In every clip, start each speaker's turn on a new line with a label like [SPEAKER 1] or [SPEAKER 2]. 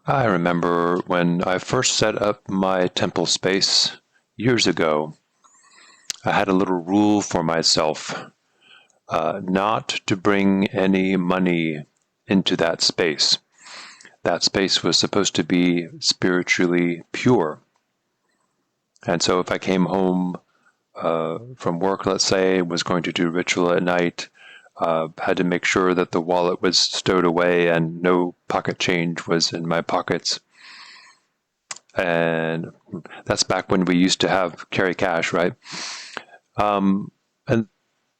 [SPEAKER 1] I remember when I first set up my temple space years ago, I had a little rule for myself not to bring any money into that space. That space was supposed to be spiritually pure. And so if I came home from work, let's say, was going to do ritual at night, had to make sure that the wallet was stowed away and no pocket change was in my pockets. And that's back when we used to have carry cash, right? And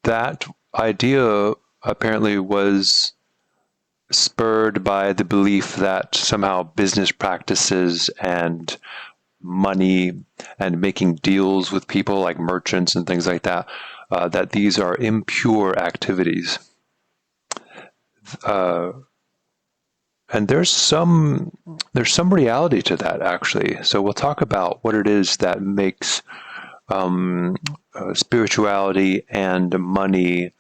[SPEAKER 1] that idea apparently was spurred by the belief that somehow business practices and money and making deals with people like merchants and things like that, that these are impure activities. And there's some reality to that, actually. So we'll talk about what it is that makes spirituality and money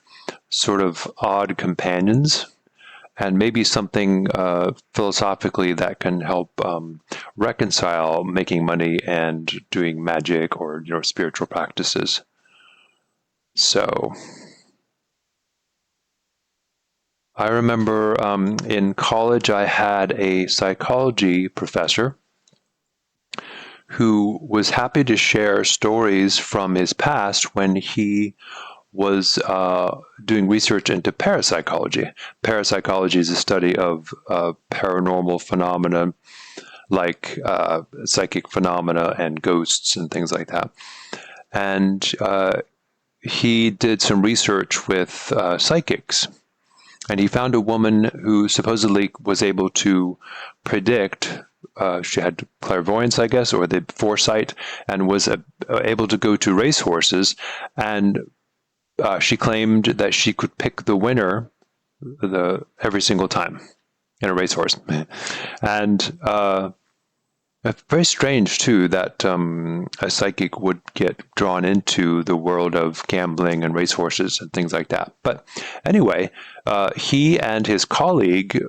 [SPEAKER 1] sort of odd companions, and maybe something philosophically that can help reconcile making money and doing magic or spiritual practices. So I remember in college I had a psychology professor who was happy to share stories from his past when he was doing research into parapsychology. Parapsychology is a study of paranormal phenomena like psychic phenomena and ghosts and things like that. And he did some research with psychics. And he found a woman who supposedly was able to predict, she had clairvoyance, I guess, or the foresight, and was able to go to racehorses. And she claimed that she could pick the winner every single time in a racehorse. And it's very strange, too, that a psychic would get drawn into the world of gambling and racehorses and things like that. But anyway, he and his colleague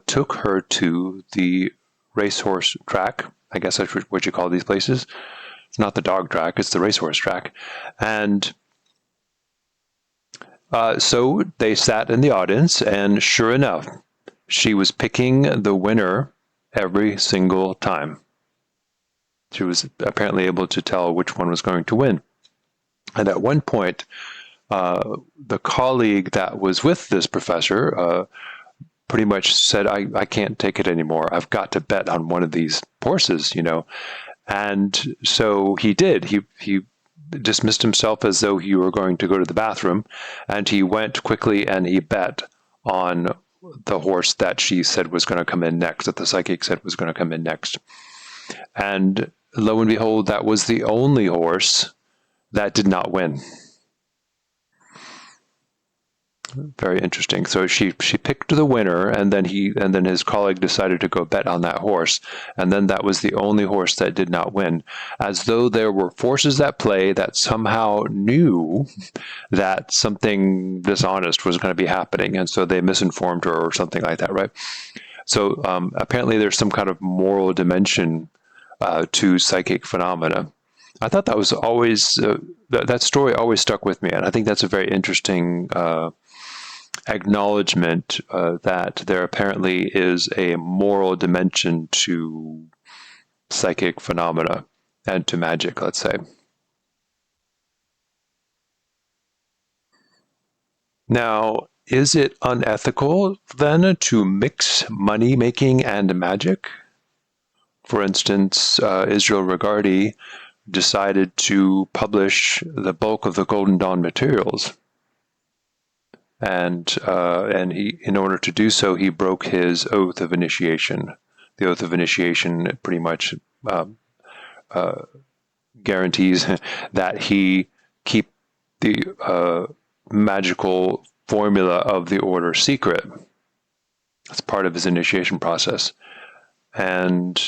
[SPEAKER 1] took her to the racehorse track. I guess that's what you call these places. It's not the dog track, it's the racehorse track. And so they sat in the audience, and sure enough, she was picking the winner every single time. She was apparently able to tell which one was going to win. And at one point, the colleague that was with this professor pretty much said, I can't take it anymore. I've got to bet on one of these horses, And so he did. He dismissed himself as though he were going to go to the bathroom, and he went quickly and he bet on the horse that she said was going to come in next, that the psychic said was going to come in next. And lo and behold, that was the only horse that did not win. Very interesting. So she picked the winner, and then his colleague decided to go bet on that horse, and then that was the only horse that did not win, as though there were forces at play that somehow knew that something dishonest was going to be happening, and so they misinformed her or something like that, right? So apparently there's some kind of moral dimension to psychic phenomena. I thought that was always that story always stuck with me, and I think that's a very interesting acknowledgement that there apparently is a moral dimension to psychic phenomena and to magic, let's say. Now, is it unethical then to mix money making and magic? For instance, Israel Regardie decided to publish the bulk of the Golden Dawn materials. And he, in order to do so, he broke his oath of initiation. The oath of initiation pretty much guarantees that he keep the magical formula of the order secret. It's part of his initiation process. And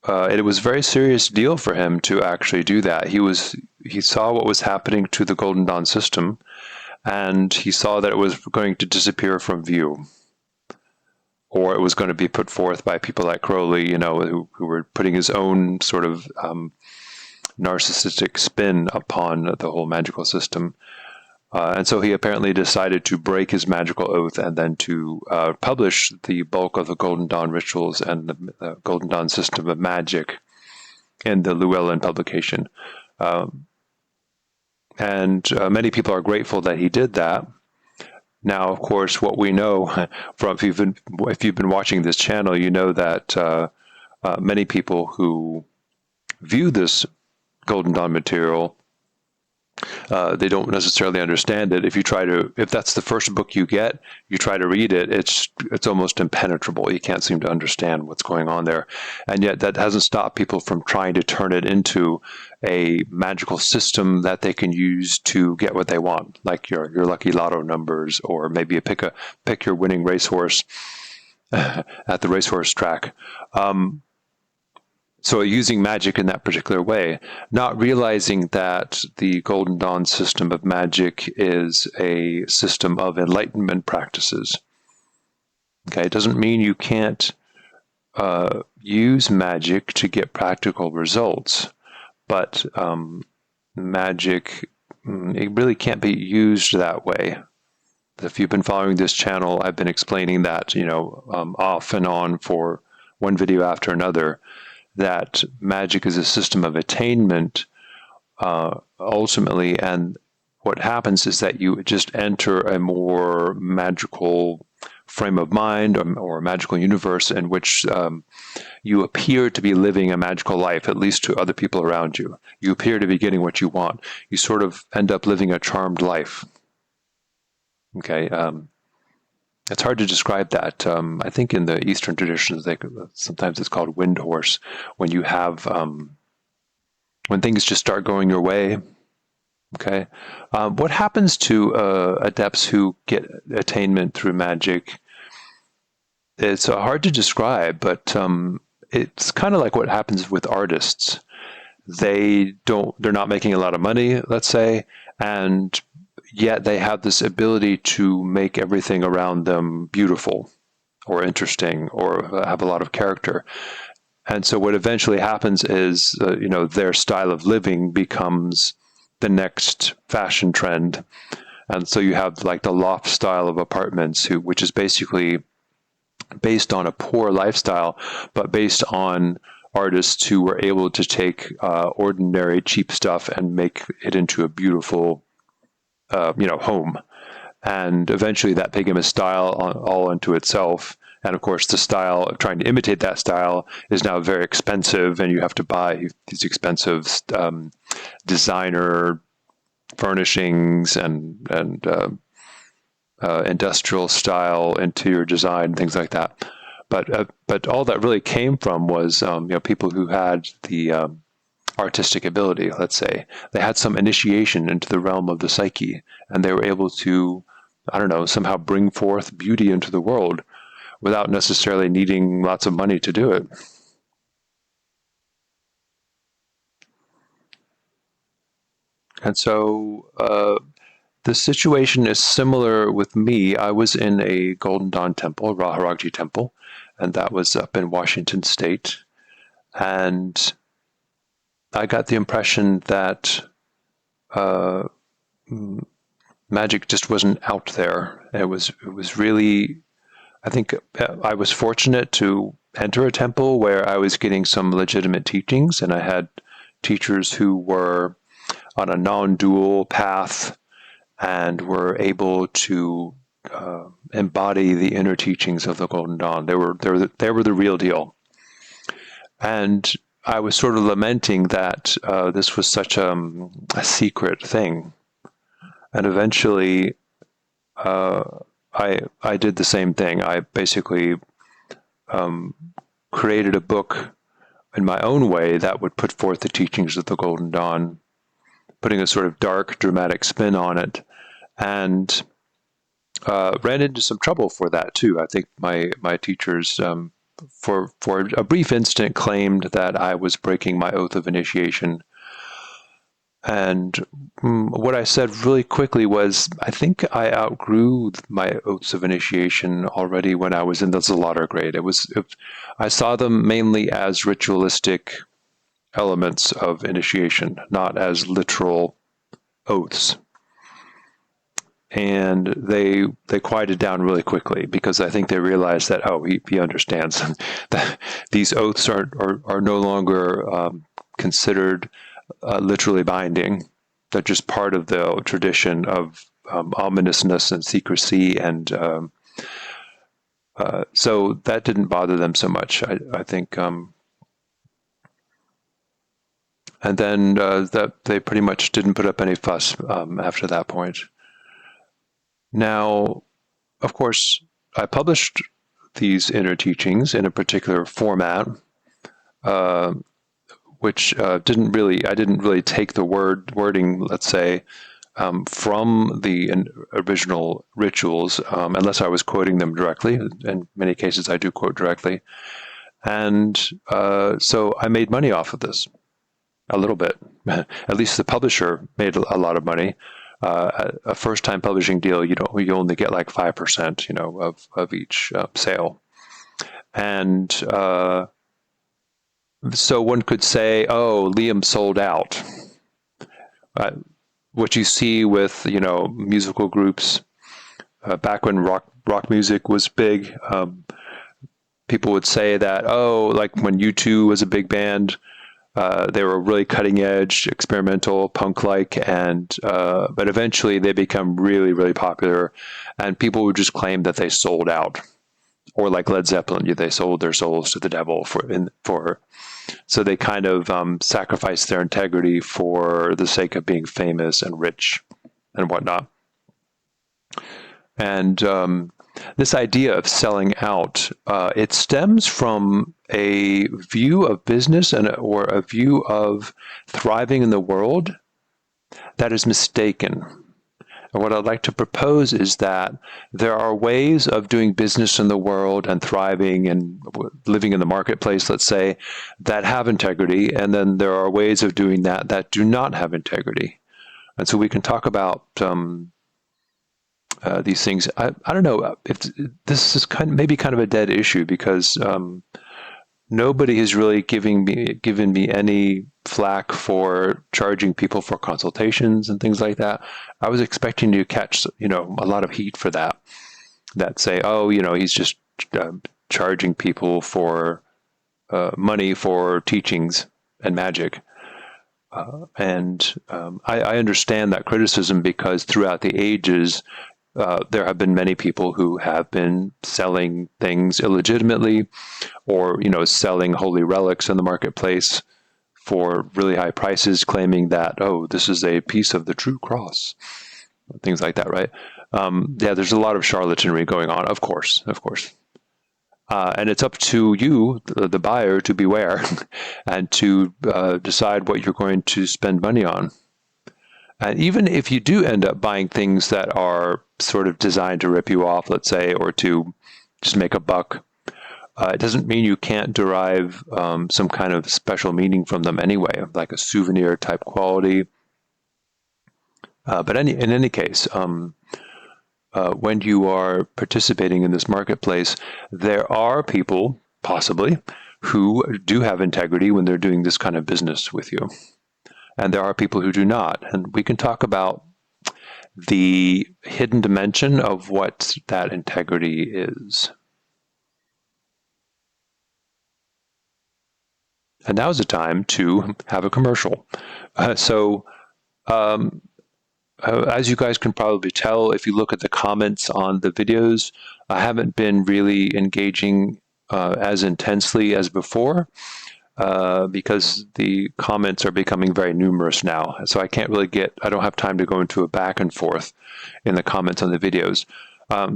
[SPEAKER 1] it was a very serious deal for him to actually do that. He saw what was happening to the Golden Dawn system, and he saw that it was going to disappear from view. or it was going to be put forth by people like Crowley, who were putting his own sort of narcissistic spin upon the whole magical system. And so he apparently decided to break his magical oath and then to publish the bulk of the Golden Dawn rituals and the Golden Dawn system of magic in the Llewellyn publication. And many people are grateful that he did that. Now, of course, what we know from if you've been watching this channel, you know that many people who view this Golden Dawn material, they don't necessarily understand it. If that's the first book you get, you try to read it, it's almost impenetrable. You can't seem to understand what's going on there. And yet that hasn't stopped people from trying to turn it into a magical system that they can use to get what they want, like your lucky lotto numbers, or maybe pick your winning racehorse at the racehorse track. So using magic in that particular way, not realizing that the Golden Dawn system of magic is a system of enlightenment practices. Okay, it doesn't mean you can't use magic to get practical results, but magic, it really can't be used that way. If you've been following this channel, I've been explaining that, off and on for one video after another, that magic is a system of attainment, ultimately, and what happens is that you just enter a more magical frame of mind or a magical universe in which you appear to be living a magical life, at least to other people around you. You appear to be getting what you want. You sort of end up living a charmed life. Okay, it's hard to describe that. I think in the Eastern traditions, sometimes it's called wind horse, when you have, when things just start going your way. Okay. What happens to adepts who get attainment through magic? It's hard to describe, but it's kind of like what happens with artists. They're not making a lot of money, let's say, and yet they have this ability to make everything around them beautiful or interesting or have a lot of character. And so what eventually happens is, their style of living becomes the next fashion trend. And so you have like the loft style of apartments, which is basically based on a poor lifestyle, but based on artists who were able to take ordinary, cheap stuff and make it into a beautiful home. And eventually that became a style all unto itself. And of course, the style of trying to imitate that style is now very expensive, and you have to buy these expensive designer furnishings and industrial style interior design, things like that. But all that really came from was people who had the artistic ability, let's say. They had some initiation into the realm of the psyche, and they were able to, somehow bring forth beauty into the world without necessarily needing lots of money to do it. And so the situation is similar with me. I was in a Golden Dawn temple, Raharagji temple, and that was up in Washington State. And I got the impression that magic just wasn't out there. It was really, I think I was fortunate to enter a temple where I was getting some legitimate teachings, and I had teachers who were on a non-dual path and were able to embody the inner teachings of the Golden Dawn. They were the real deal. And I was sort of lamenting that this was such a secret thing. And eventually, I did the same thing. I basically created a book in my own way that would put forth the teachings of the Golden Dawn, putting a sort of dark, dramatic spin on it, and ran into some trouble for that too. I think my teachers, for a brief instant, claimed that I was breaking my oath of initiation, And what I said really quickly was, I think I outgrew my oaths of initiation already when I was in the Zalater grade. I saw them mainly as ritualistic elements of initiation, not as literal oaths. And they quieted down really quickly because I think they realized that, oh, he understands that these oaths are no longer considered literally binding. They're just part of the tradition of ominousness and secrecy, and so that didn't bother them so much. I think, and then that they pretty much didn't put up any fuss after that point. Now, of course, I published these inner teachings in a particular format, which I didn't really take the wording, let's say, from the original rituals, unless I was quoting them directly. In many cases, I do quote directly. And so I made money off of this, a little bit. At least the publisher made a lot of money. A first-time publishing deal, you only get like 5%, of each sale. And so one could say, oh, Lyam sold out. What you see with, musical groups, back when rock music was big, people would say that, oh, like when U2 was a big band, they were really cutting edge, experimental, punk-like, and but eventually they become really, really popular, and people would just claim that they sold out. Or like Led Zeppelin, they sold their souls to the devil so they kind of sacrificed their integrity for the sake of being famous and rich and whatnot. And this idea of selling out, it stems from a view of business or a view of thriving in the world that is mistaken. And what I'd like to propose is that there are ways of doing business in the world and thriving and living in the marketplace, let's say, that have integrity. And then there are ways of doing that do not have integrity. And so we can talk about these things. I don't know if this is maybe kind of a dead issue because nobody has really given me any flack for charging people for consultations and things like that. I was expecting to catch, a lot of heat for that say, oh, he's just charging people for money for teachings and magic. And I understand that criticism because throughout the ages, there have been many people who have been selling things illegitimately or, selling holy relics in the marketplace for really high prices, claiming that, oh, this is a piece of the true cross, things like that, right? There's a lot of charlatanry going on, of course. And it's up to you, the buyer, to beware and to decide what you're going to spend money on. And even if you do end up buying things that are sort of designed to rip you off, let's say, or to just make a buck, it doesn't mean you can't derive some kind of special meaning from them anyway, like a souvenir type quality. But in any case, when you are participating in this marketplace, there are people, possibly, who do have integrity when they're doing this kind of business with you. And there are people who do not. And we can talk about the hidden dimension of what that integrity is. And now's the time to have a commercial. As you guys can probably tell, if you look at the comments on the videos, I haven't been really engaging as intensely as before. Because the comments are becoming very numerous now. So I don't have time to go into a back and forth in the comments on the videos.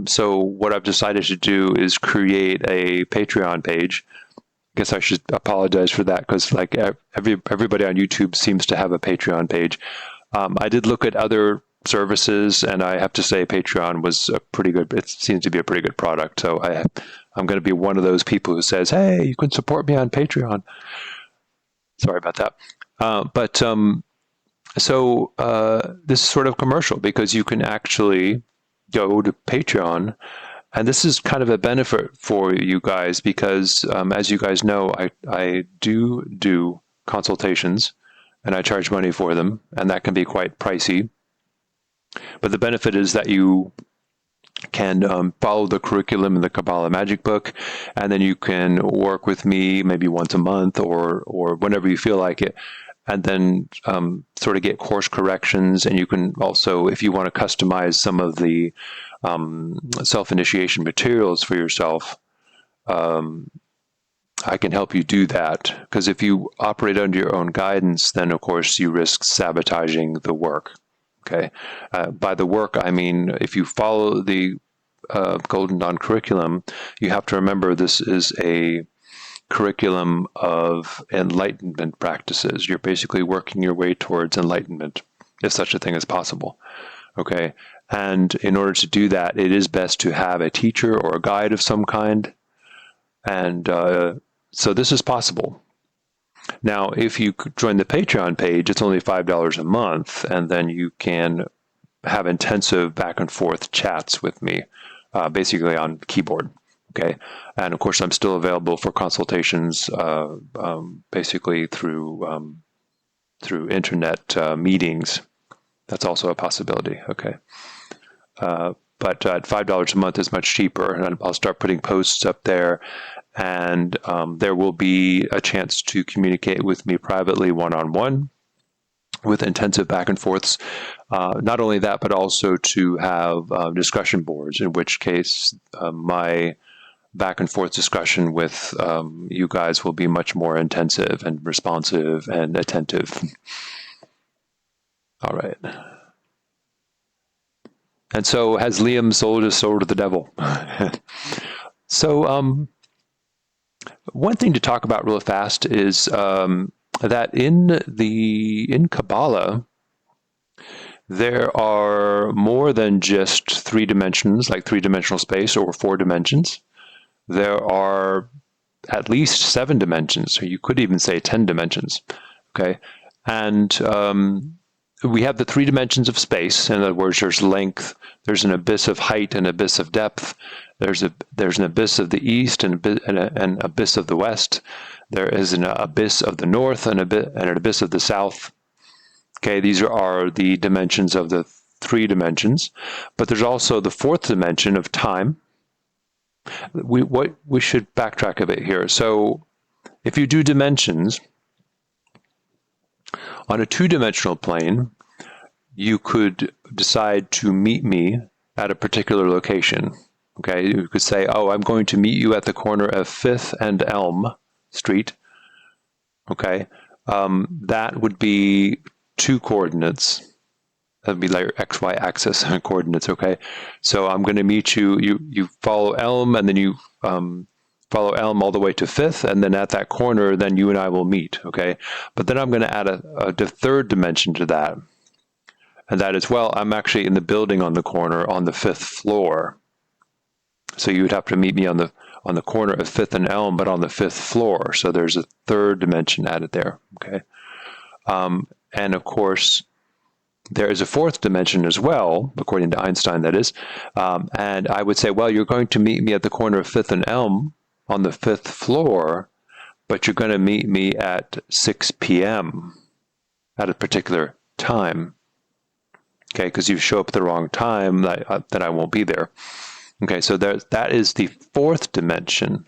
[SPEAKER 1] So what I've decided to do is create a Patreon page. I guess I should apologize for that because like everybody on YouTube seems to have a Patreon page. I did look at other services and I have to say Patreon was it seems to be a pretty good product. So I'm going to be one of those people who says, hey, you can support me on Patreon. Sorry about that. So this is sort of commercial because you can actually go to Patreon. And this is kind of a benefit for you guys because, as you guys know, I do consultations and I charge money for them, and that can be quite pricey. But the benefit is that you can follow the curriculum in the Kabbalah Magic Book, and then you can work with me maybe once a month or whenever you feel like it, and then sort of get course corrections. And you can also, if you want to customize some of the self-initiation materials for yourself, I can help you do that. Because if you operate under your own guidance, then of course you risk sabotaging the work. Okay. By the work, I mean, if you follow the Golden Dawn curriculum, you have to remember this is a curriculum of enlightenment practices. You're basically working your way towards enlightenment, if such a thing is possible. Okay. And in order to do that, it is best to have a teacher or a guide of some kind. And so this is possible. Now, if you join the Patreon page, it's only $5 a month, and then you can have intensive back and forth chats with me, basically on keyboard. Okay, and of course, I'm still available for consultations, basically through internet meetings. That's also a possibility. Okay, but at $5 a month is much cheaper, and I'll start putting posts up there. And there will be a chance to communicate with me privately, one-on-one, with intensive back and forths. Not only that, but also to have discussion boards, in which case my back and forth discussion with you guys will be much more intensive and responsive and attentive. All right. And so has Lyam sold his soul to the devil? So, one thing to talk about real fast is that in Kabbalah, there are more than just 3 dimensions, like 3-dimensional space, or 4 dimensions. There are at least 7 dimensions, or you could even say 10 dimensions. Okay, and we have the 3 dimensions of space. In other words, there's length, there's an abyss of height, and abyss of depth. There's an abyss of the east and an abyss of the west. There is an abyss of the north and an abyss of the south. Okay, these are the dimensions of the 3 dimensions. But there's also the 4th dimension of time. We should backtrack a bit here. So if you do dimensions on a 2-dimensional plane, you could decide to meet me at a particular location. Okay, you could say, oh, I'm going to meet you at the corner of 5th and Elm Street. Okay, that would be 2 coordinates. That would be like your XY axis coordinates. Okay, so I'm going to meet you. You follow Elm, and then you follow Elm all the way to 5th, and then at that corner, then you and I will meet. Okay, but then I'm going to add a 3rd dimension to that, and that is, well, I'm actually in the building on the corner on the 5th floor. So you would have to meet me on the corner of 5th and Elm, but on the 5th floor. So there's a 3rd dimension added there. Okay, and of course there is a 4th dimension as well, according to Einstein, that is. And I would say, well, you're going to meet me at the corner of 5th and Elm on the 5th floor, but you're going to meet me at 6 p.m. at a particular time. Okay, because you show up at the wrong time, then I won't be there. Okay, so that is the 4th dimension.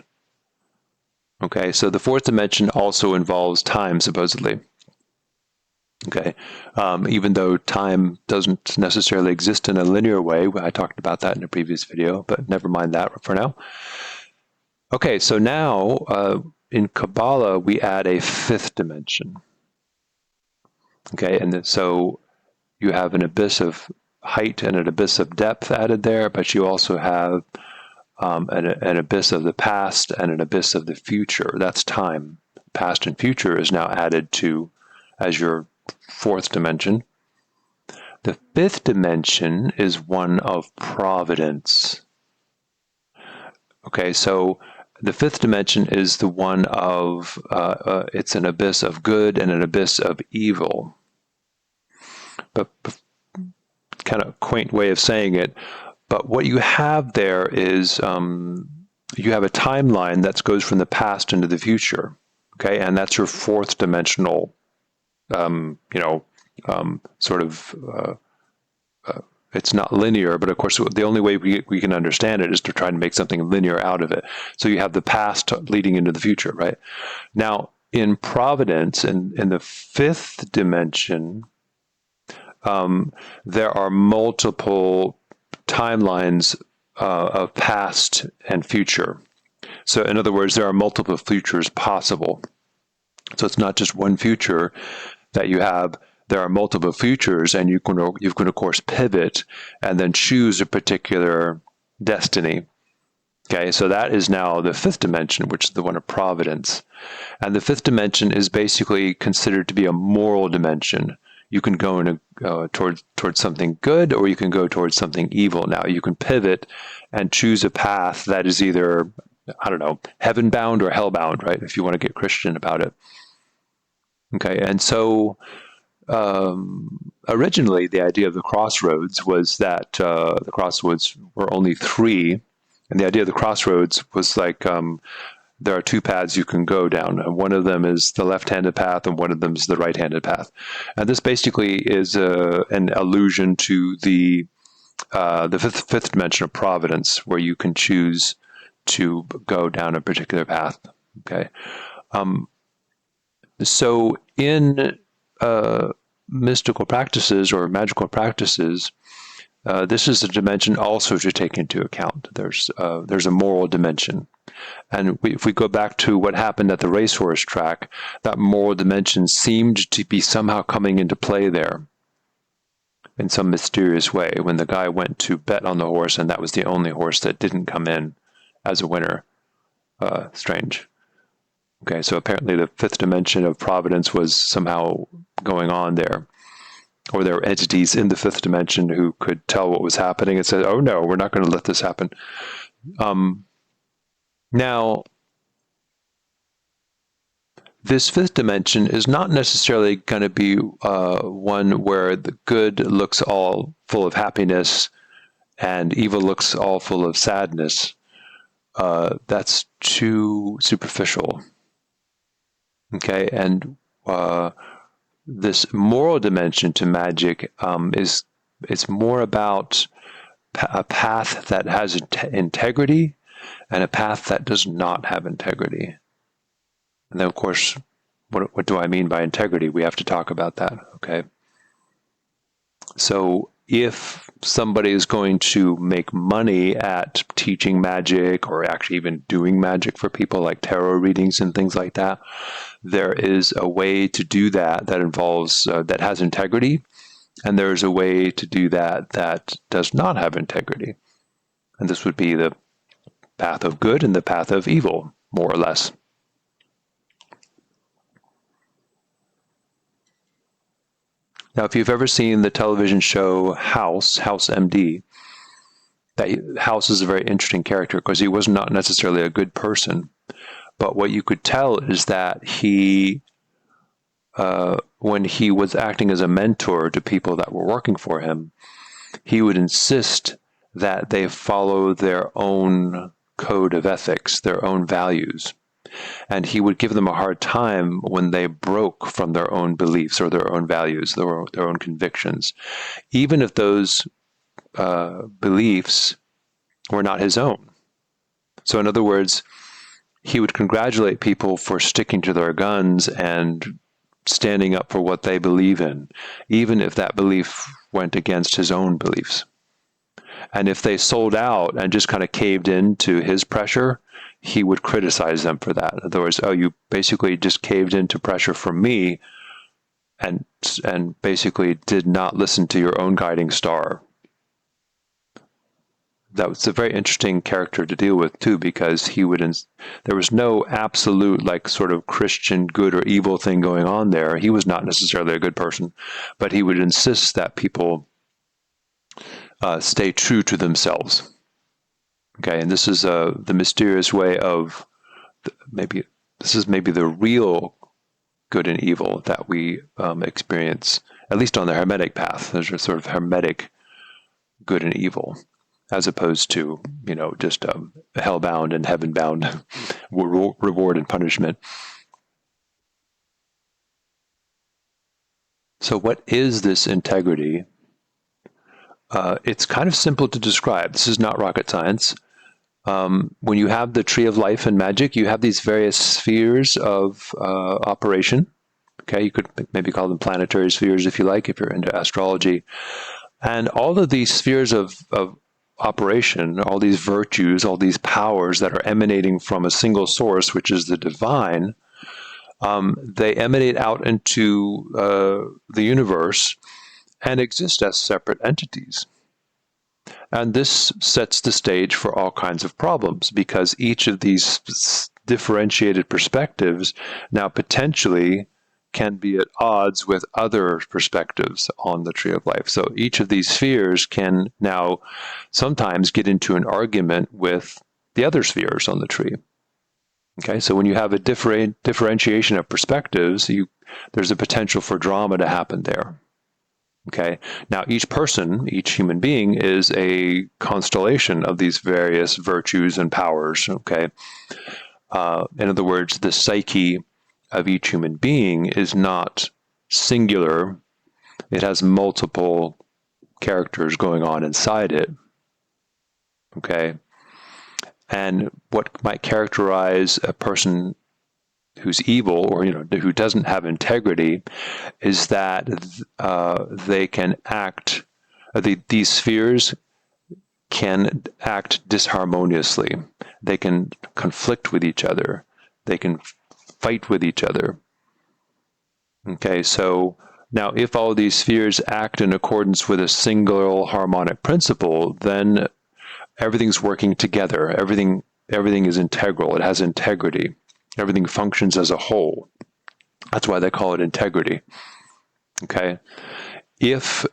[SPEAKER 1] Okay, so the 4th dimension also involves time, supposedly. Okay, even though time doesn't necessarily exist in a linear way. I talked about that in a previous video, but never mind that for now. Okay, so now in Kabbalah, we add a 5th dimension. Okay, and so you have an abyss of height and an abyss of depth added there, but you also have an abyss of the past and an abyss of the future. That's time. Past and future is now added to as your 4th dimension. The 5th dimension is one of providence. Okay, so the 5th dimension is the one of, it's an abyss of good and an abyss of evil. but kind of quaint way of saying it. But what you have there is you have a timeline that goes from the past into the future. Okay, and that's your fourth dimensional, sort of. It's not linear, but of course, the only way we can understand it is to try and make something linear out of it. So you have the past leading into the future, right? Now, in providence, in the fifth dimension, there are multiple timelines of past and future. So, in other words, there are multiple futures possible. So it's not just one future that you have. There are multiple futures, and you can of course pivot and then choose a particular destiny. Okay, so that is now the fifth dimension, which is the one of providence. And the fifth dimension is basically considered to be a moral dimension. You can go towards something good, or you can go towards something evil. Now you can pivot and choose a path that is either, I don't know, heaven bound or hell bound, right? If you want to get Christian about it. Okay, and so originally the idea of the crossroads was that the crossroads were only three, and the idea of the crossroads was like there are two paths you can go down, and one of them is the left-handed path, and one of them is the right-handed path. And this basically is an allusion to the fifth dimension of providence, where you can choose to go down a particular path. Okay, so in mystical practices or magical practices, this is a dimension also to take into account. There's a moral dimension. And if we go back to what happened at the racehorse track, that moral dimension seemed to be somehow coming into play there in some mysterious way when the guy went to bet on the horse, and that was the only horse that didn't come in as a winner. Strange. Okay, so apparently the fifth dimension of providence was somehow going on there. Or there were entities in the fifth dimension who could tell what was happening and said, oh no, we're not going to let this happen. Now, this fifth dimension is not necessarily going to be one where the good looks all full of happiness and evil looks all full of sadness. That's too superficial. Okay, and this moral dimension to magic is more about a path that has integrity and a path that does not have integrity. And then, of course, what do I mean by integrity? We have to talk about that, okay? So if somebody is going to make money at teaching magic or actually even doing magic for people, like tarot readings and things like that, there is a way to do that that involves, that has integrity, and there's a way to do that that does not have integrity. And this would be the path of good and the path of evil, more or less. Now, if you've ever seen the television show House MD, that House is a very interesting character because he was not necessarily a good person. But what you could tell is that he, when he was acting as a mentor to people that were working for him, he would insist that they follow their own code of ethics, their own values. And he would give them a hard time when they broke from their own beliefs or their own values, their own convictions, even if those beliefs were not his own. So in other words, he would congratulate people for sticking to their guns and standing up for what they believe in, even if that belief went against his own beliefs. And if they sold out and just kind of caved into his pressure, he would criticize them for that. In other words, oh, you basically just caved into pressure from me and basically did not listen to your own guiding star. That was a very interesting character to deal with, too, because he would, there was no absolute, like, sort of Christian good or evil thing going on there. He was not necessarily a good person, but he would insist that people stay true to themselves. Okay, and this is the mysterious way of maybe the real good and evil that we experience at least on the Hermetic path. There's a sort of Hermetic good and evil, as opposed to, just hell-bound and heaven-bound reward and punishment. So what is this integrity? It's kind of simple to describe. This is not rocket science. When you have the tree of life in magic, you have these various spheres of operation. Okay, you could maybe call them planetary spheres if you like, if you're into astrology. And all of these spheres of operation, all these virtues, all these powers that are emanating from a single source, which is the divine, they emanate out into the universe and exist as separate entities. And this sets the stage for all kinds of problems, because each of these differentiated perspectives now potentially can be at odds with other perspectives on the tree of life. So each of these spheres can now sometimes get into an argument with the other spheres on the tree. Okay, so when you have a differentiation of perspectives, there's a potential for drama to happen there. Okay, now each person, each human being, is a constellation of these various virtues and powers. Okay, in other words, the psyche of each human being is not singular. It has multiple characters going on inside it. Okay, and what might characterize a person who's evil, or who doesn't have integrity, is that they can act. These spheres can act disharmoniously. They can conflict with each other. They can fight with each other. Okay, so now if all these spheres act in accordance with a single harmonic principle, then everything's working together. Everything is integral. It has integrity. Everything functions as a whole. That's why they call it integrity. Okay, if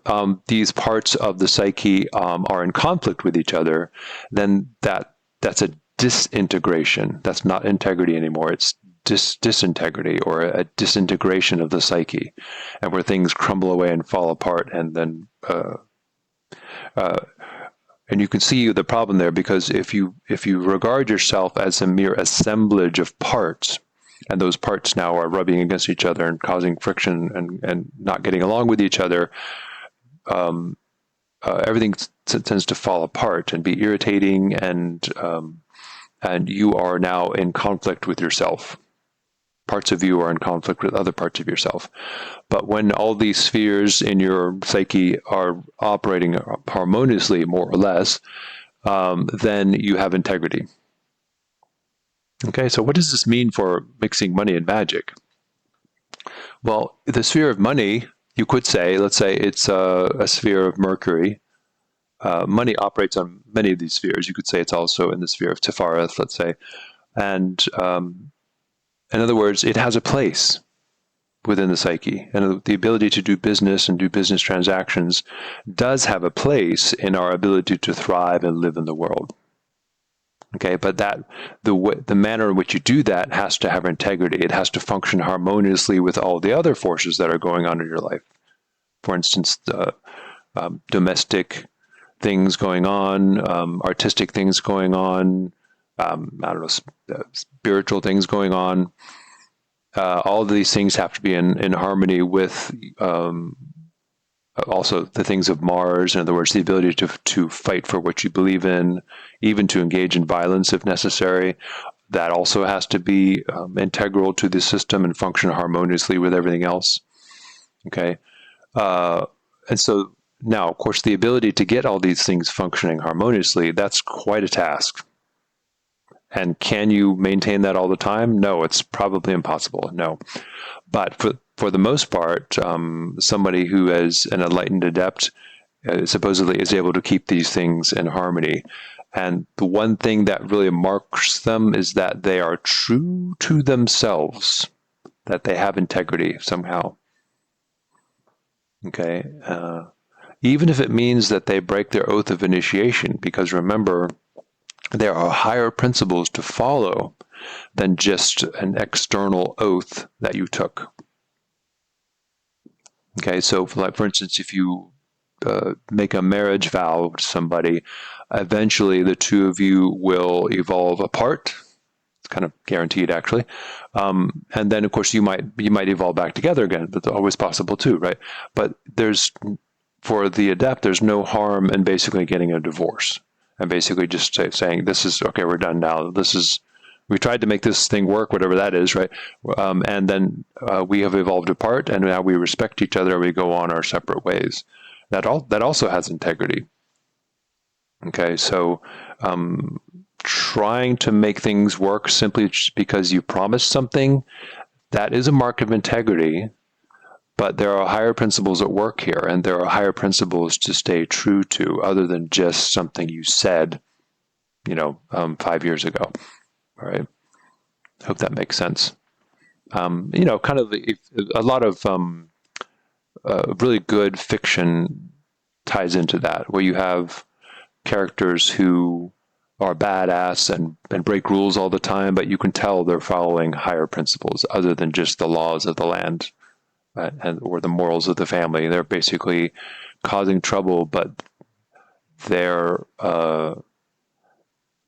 [SPEAKER 1] these parts of the psyche are in conflict with each other, then that's a disintegration. That's not integrity anymore. It's disintegrity, or a disintegration of the psyche, and where things crumble away and fall apart, and then and you can see the problem there, because if you regard yourself as a mere assemblage of parts, and those parts now are rubbing against each other and causing friction and not getting along with each other, everything tends to fall apart and be irritating, and you are now in conflict with yourself. Parts of you are in conflict with other parts of yourself. But when all these spheres in your psyche are operating harmoniously, more or less, then you have integrity. Okay, so what does this mean for mixing money and magic? Well, the sphere of money, you could say, let's say it's a sphere of Mercury. Money operates on many of these spheres. You could say it's also in the sphere of Tifareth, let's say. And in other words, it has a place within the psyche, and the ability to do business and do business transactions does have a place in our ability to thrive and live in the world. Okay, but the manner in which you do that has to have integrity. It has to function harmoniously with all the other forces that are going on in your life. For instance, domestic things going on, artistic things going on, spiritual things going on. All of these things have to be in harmony with also the things of Mars. In other words, the ability to fight for what you believe in, even to engage in violence if necessary. That also has to be integral to the system and function harmoniously with everything else. Okay, and so now, of course, the ability to get all these things functioning harmoniously, that's quite a task. And can you maintain that all the time? No, it's probably impossible. No. But for the most part, somebody who is an enlightened adept supposedly is able to keep these things in harmony. And the one thing that really marks them is that they are true to themselves, that they have integrity somehow. Okay. Even if it means that they break their oath of initiation, because remember, there are higher principles to follow than just an external oath that you took. Okay, so for instance, if you make a marriage vow to somebody, eventually the two of you will evolve apart. It's kind of guaranteed, actually. And then, of course, you might evolve back together again. That's always possible too, right? But for the adept, there's no harm in basically getting a divorce and basically just saying, "This is okay. We're done now. We tried to make this thing work, whatever that is, right? And then we have evolved apart, and now we respect each other. We go on our separate ways. That also has integrity. Okay, so trying to make things work simply just because you promised something, that is a mark of integrity. But there are higher principles at work here, and there are higher principles to stay true to, other than just something you said, 5 years ago. All right. Hope that makes sense. Kind of a lot of really good fiction ties into that, where you have characters who are badass and break rules all the time, but you can tell they're following higher principles other than just the laws of the land or the morals of the family. They're basically causing trouble, but their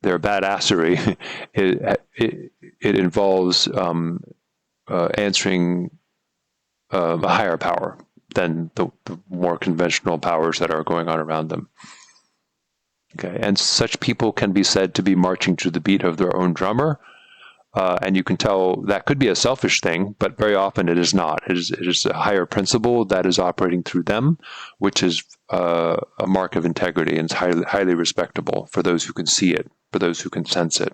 [SPEAKER 1] badassery it involves answering a higher power than the more conventional powers that are going on around them. Okay, and such people can be said to be marching to the beat of their own drummer, and you can tell that could be a selfish thing, but very often it is not. It is a higher principle that is operating through them, which is a mark of integrity, and it's highly respectable for those who can see it, for those who can sense it.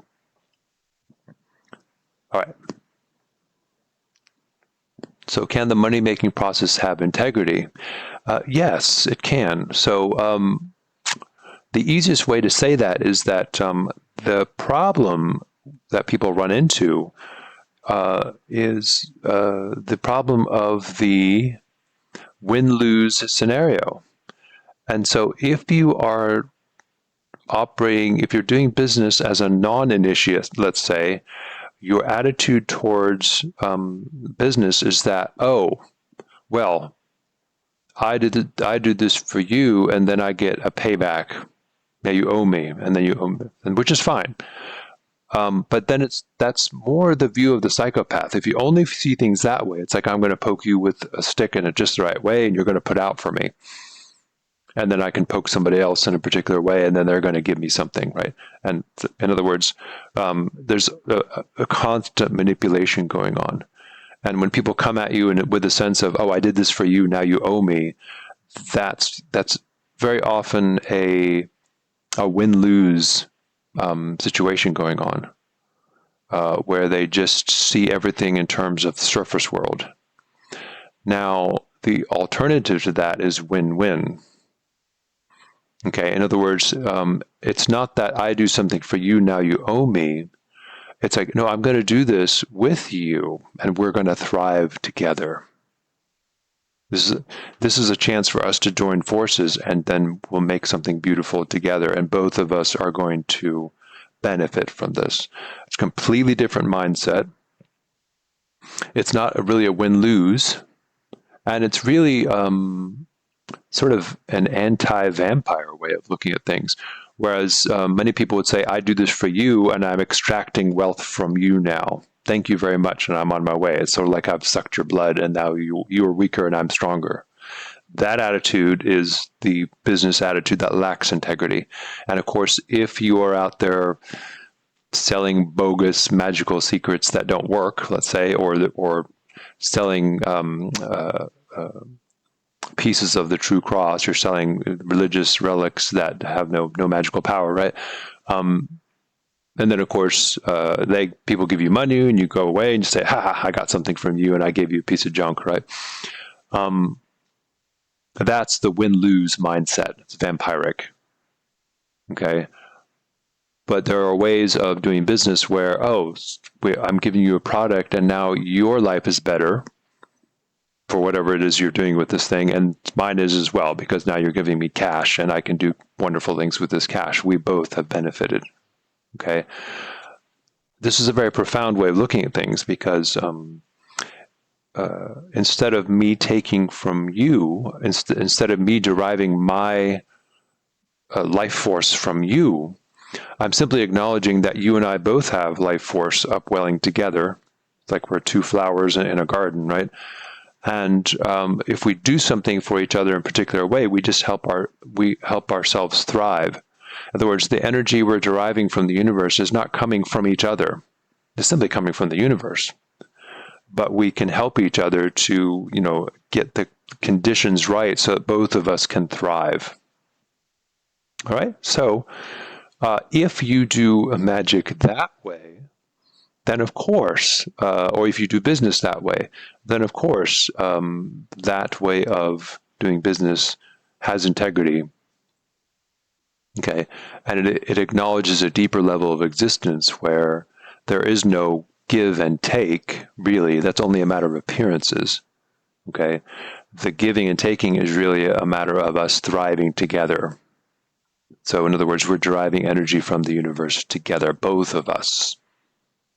[SPEAKER 1] All right. So can the money-making process have integrity? Yes, it can. So the easiest way to say that is that the problem that people run into is the problem of the win-lose scenario. And so if you are if you're doing business as a non-initiate, let's say, your attitude towards business is that, oh, well, I did this for you, and then I get a payback. Now you owe me, and then you owe me, which is fine. But then that's more the view of the psychopath. If you only see things that way, it's like, I'm going to poke you with a stick in it just the right way, and you're going to put out for me. And then I can poke somebody else in a particular way, and then they're going to give me something, right? And in other words, there's a constant manipulation going on. And when people come at you with a sense of, oh, I did this for you, now you owe me, that's very often a win-lose situation going on, where they just see everything in terms of the surface world. Now, the alternative to that is win-win. Okay, in other words, it's not that I do something for you, now you owe me. It's like, no, I'm going to do this with you, and we're going to thrive together. This is a chance for us to join forces, and then we'll make something beautiful together, and both of us are going to benefit from this. It's a completely different mindset. It's not really a win-lose, and it's really sort of an anti-vampire way of looking at things. Whereas many people would say, I do this for you, and I'm extracting wealth from you now. Thank you very much, and I'm on my way. It's sort of like I've sucked your blood, and now you are weaker, and I'm stronger. That attitude is the business attitude that lacks integrity. And of course, if you are out there selling bogus magical secrets that don't work, let's say, or selling pieces of the true cross, you're selling religious relics that have no magical power, right? And then, of course, people give you money, and you go away and you say, ha, I got something from you, and I gave you a piece of junk, right? That's the win-lose mindset. It's vampiric, okay? But there are ways of doing business where, I'm giving you a product, and now your life is better for whatever it is you're doing with this thing, and mine is as well, because now you're giving me cash, and I can do wonderful things with this cash. We both have benefited. Okay, this is a very profound way of looking at things, because instead of me taking from you, instead of me deriving my life force from you, I'm simply acknowledging that you and I both have life force upwelling together. It's like we're two flowers in a garden, right? And if we do something for each other in a particular way, we just help ourselves thrive. In other words, the energy we're deriving from the universe is not coming from each other. It's simply coming from the universe. But we can help each other to, get the conditions right so that both of us can thrive. All right? So if you do magic that way, then of course, or if you do business that way, then of course, that way of doing business has integrity. Okay, and it acknowledges a deeper level of existence where there is no give and take, really. That's only a matter of appearances. Okay, the giving and taking is really a matter of us thriving together. So in other words, we're deriving energy from the universe together, both of us.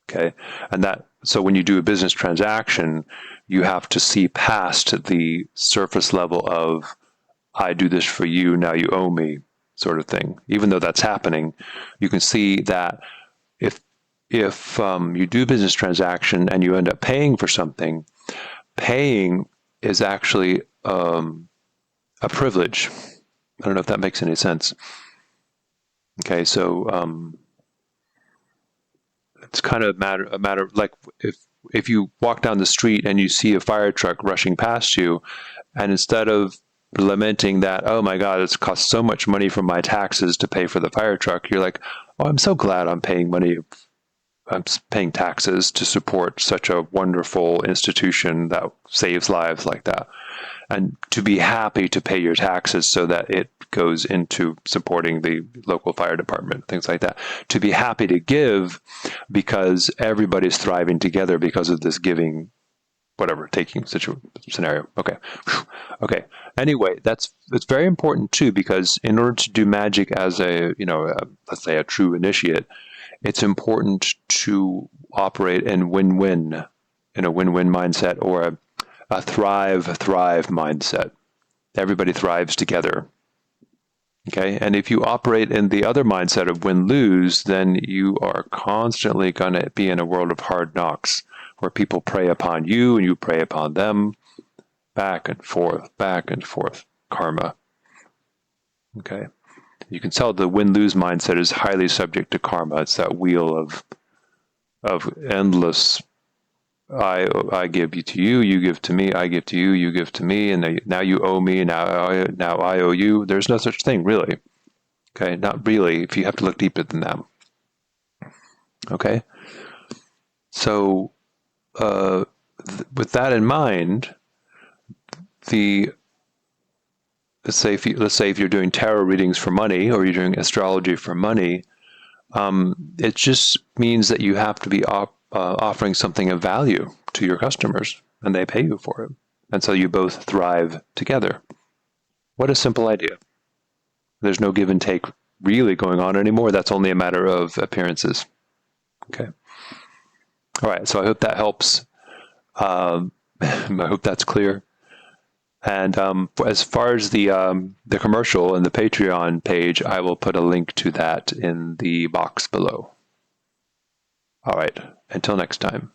[SPEAKER 1] Okay, and so when you do a business transaction, you have to see past the surface level of, I do this for you, now you owe me, sort of thing. Even though that's happening, you can see that if you do a business transaction and you end up paying for something, paying is actually a privilege. I don't know if that makes any sense. Okay, so it's kind of a matter like if you walk down the street and you see a fire truck rushing past you, and instead of lamenting that, oh my God, it's cost so much money from my taxes to pay for the fire truck, you're like, oh, I'm so glad I'm paying money. I'm paying taxes to support such a wonderful institution that saves lives like that. And to be happy to pay your taxes so that it goes into supporting the local fire department, things like that. To be happy to give because everybody's thriving together because of this giving, whatever, taking scenario. Okay. Okay. Anyway, it's very important too, because in order to do magic as let's say a true initiate, it's important to operate in win-win, in a win-win mindset, or a thrive mindset. Everybody thrives together. Okay, and if you operate in the other mindset of win-lose, then you are constantly going to be in a world of hard knocks, where people prey upon you and you prey upon them, back and forth, karma. Okay, you can tell the win-lose mindset is highly subject to karma. It's that wheel of endless. I give to you, you give to me, I give to you, you give to me, and now you owe me, now I owe you. There's no such thing, really. Okay, not really, if you have to look deeper than that. Okay, so with that in mind, let's say if you're doing tarot readings for money, or you're doing astrology for money, it just means that you have to be offering something of value to your customers, and they pay you for it. And so you both thrive together. What a simple idea. There's no give and take really going on anymore. That's only a matter of appearances. Okay. All right. So I hope that helps. I hope that's clear. And as far as the commercial and the Patreon page, I will put a link to that in the box below. All right. Until next time.